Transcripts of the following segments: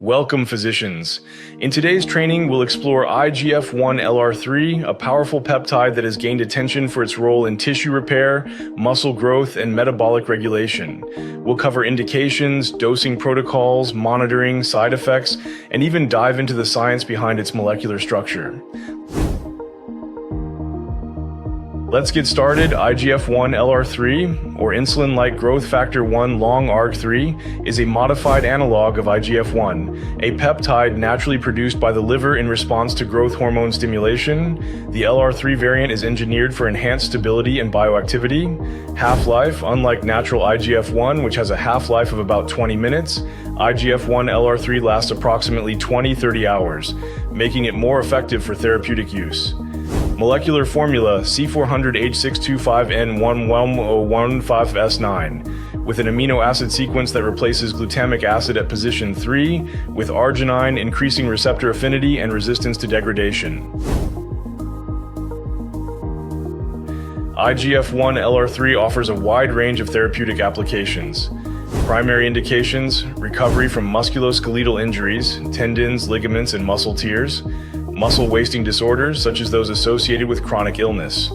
Welcome, physicians. In today's training, we'll explore IGF-1-LR3, a powerful peptide that has gained attention for its role in tissue repair, muscle growth, and metabolic regulation. We'll cover indications, dosing protocols, monitoring, side effects, and even dive into the science behind its molecular structure. Let's get started. IGF-1-LR3, or insulin-like growth factor 1 long ARG3, is a modified analog of IGF-1, a peptide naturally produced by the liver in response to growth hormone stimulation. The LR3 variant is engineered for enhanced stability and bioactivity. Half-life: unlike natural IGF-1, which has a half-life of about 20 minutes, IGF-1-LR3 lasts approximately 20-30 hours, making it more effective for therapeutic use. Molecular formula: C400H625N11O15S9, with an amino acid sequence that replaces glutamic acid at position 3, with arginine, increasing receptor affinity and resistance to degradation. IGF-1-LR3 offers a wide range of therapeutic applications. Primary indications: recovery from musculoskeletal injuries, tendons, ligaments, and muscle tears; muscle wasting disorders, such as those associated with chronic illness;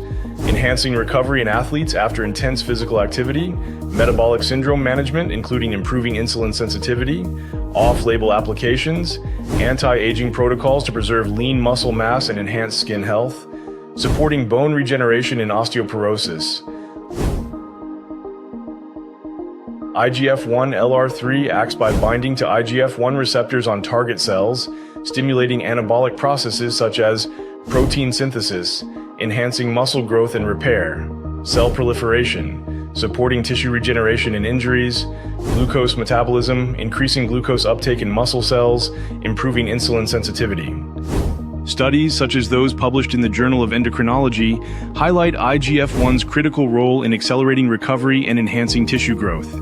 enhancing recovery in athletes after intense physical activity; metabolic syndrome management, including improving insulin sensitivity; off-label applications; anti-aging protocols to preserve lean muscle mass and enhance skin health; supporting bone regeneration in osteoporosis. IGF-1-LR3 acts by binding to IGF-1 receptors on target cells, stimulating anabolic processes such as protein synthesis, enhancing muscle growth and repair; cell proliferation, supporting tissue regeneration in injuries; glucose metabolism, increasing glucose uptake in muscle cells, improving insulin sensitivity. Studies, such as those published in the Journal of Endocrinology, highlight IGF-1's critical role in accelerating recovery and enhancing tissue growth.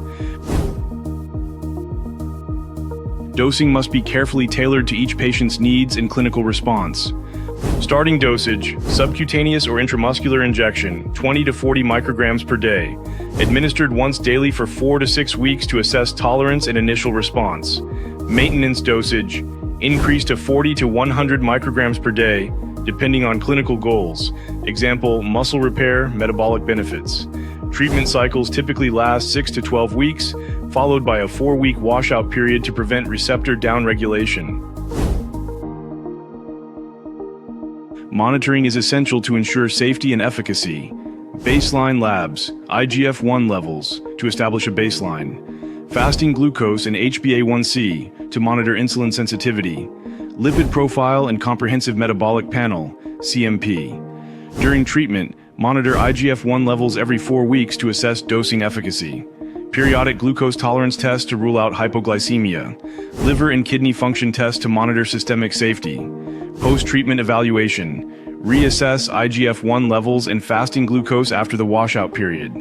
Dosing must be carefully tailored to each patient's needs and clinical response. Starting dosage: subcutaneous or intramuscular injection, 20 to 40 micrograms per day, administered once daily for 4 to 6 weeks to assess tolerance and initial response. Maintenance dosage: increase to 40 to 100 micrograms per day, depending on clinical goals. Example: muscle repair, metabolic benefits. Treatment cycles typically last 6 to 12 weeks, followed by a 4-week washout period to prevent receptor downregulation. Monitoring is essential to ensure safety and efficacy. Baseline labs: IGF-1 levels, to establish a baseline; fasting glucose and HbA1c, to monitor insulin sensitivity; lipid profile and comprehensive metabolic panel, CMP. During treatment, monitor IGF-1 levels every 4 weeks to assess dosing efficacy. Periodic glucose tolerance tests to rule out hypoglycemia. Liver and kidney function tests to monitor systemic safety. Post-treatment evaluation: reassess IGF-1 levels and fasting glucose after the washout period.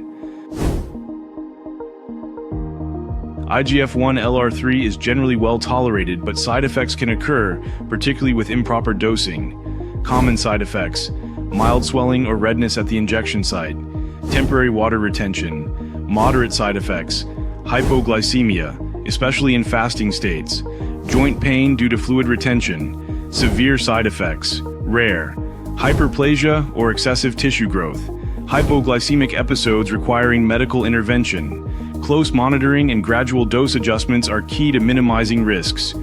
IGF-1-LR3 is generally well tolerated, but side effects can occur, particularly with improper dosing. Common side effects: mild swelling or redness at the injection site, temporary water retention. Moderate side effects: hypoglycemia, especially in fasting states; joint pain due to fluid retention. Severe side effects: rare; hyperplasia or excessive tissue growth; hypoglycemic episodes requiring medical intervention. Close monitoring and gradual dose adjustments are key to minimizing risks.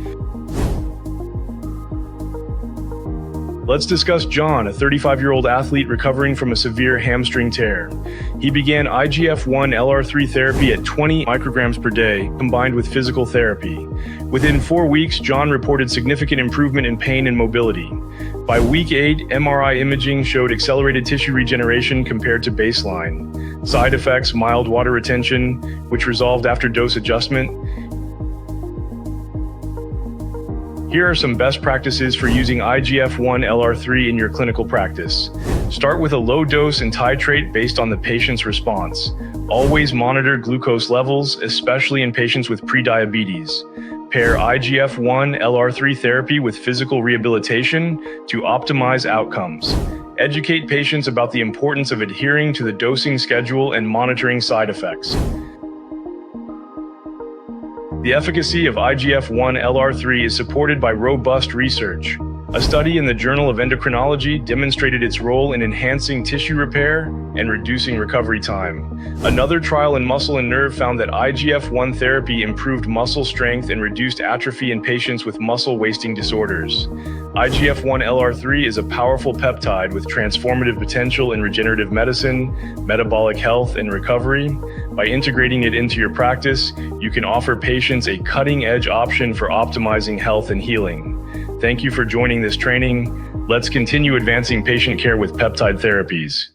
Let's discuss John, a 35-year-old athlete recovering from a severe hamstring tear. He began IGF-1-LR3 therapy at 20 micrograms per day, combined with physical therapy. Within 4 weeks, John reported significant improvement in pain and mobility. By week 8, MRI imaging showed accelerated tissue regeneration compared to baseline. Side effects: mild water retention, which resolved after dose adjustment. Here are some best practices for using IGF-1-LR3 in your clinical practice. Start with a low dose and titrate based on the patient's response. Always monitor glucose levels, especially in patients with prediabetes. Pair IGF-1-LR3 therapy with physical rehabilitation to optimize outcomes. Educate patients about the importance of adhering to the dosing schedule and monitoring side effects. The efficacy of IGF-1-LR3 is supported by robust research. A study in the Journal of Endocrinology demonstrated its role in enhancing tissue repair and reducing recovery time. Another trial in muscle and nerve found that IGF-1 therapy improved muscle strength and reduced atrophy in patients with muscle wasting disorders. IGF-1-LR3 is a powerful peptide with transformative potential in regenerative medicine, metabolic health, and recovery. By integrating it into your practice, you can offer patients a cutting-edge option for optimizing health and healing. Thank you for joining this training. Let's continue advancing patient care with peptide therapies.